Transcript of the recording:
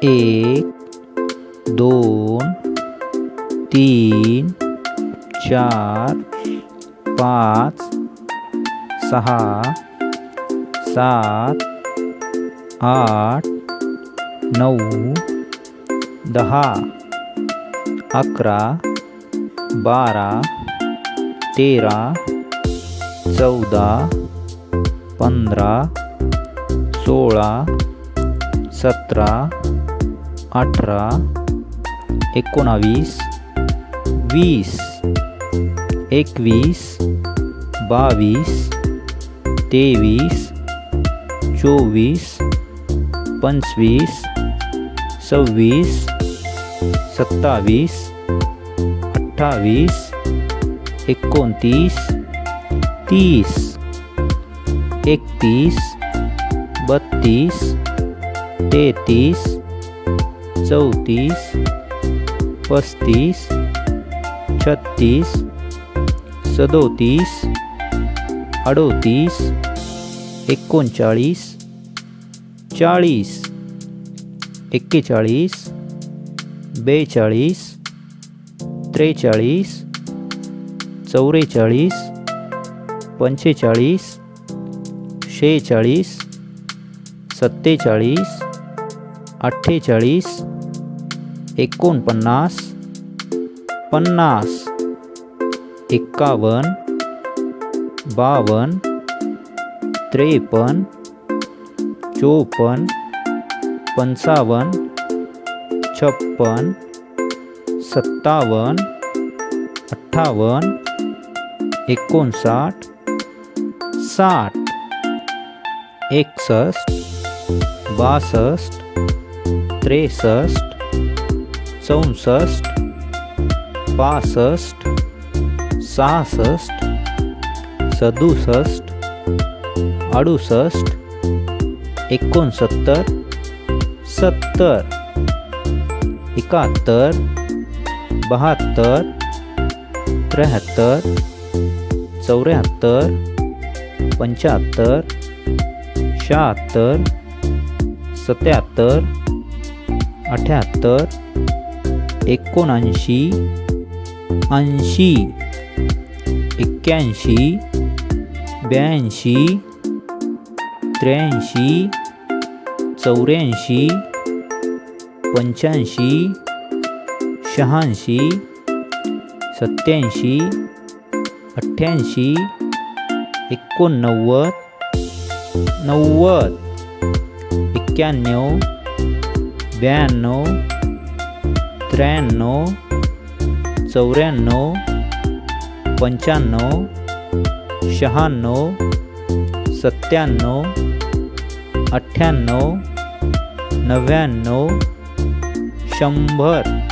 1 2 3 4 5 6 7 8 9 10 11 12 13 14 15 16 17 18 19 20 21 22 23 24 25 26 27 28 29 30 31 32 33 34 35 36 37 38 39 40 41 42 43 44 45 46 47 48 49 50 51 52 53 54 55 56 57 58 59 60 61 62 63 64 65 66 67 68 69 70 71 72 73 74 75 76 77 78 79 80 81 82 83 84 85 86 87 88 89 90 91 92 93 94 95 96 97 98 99 100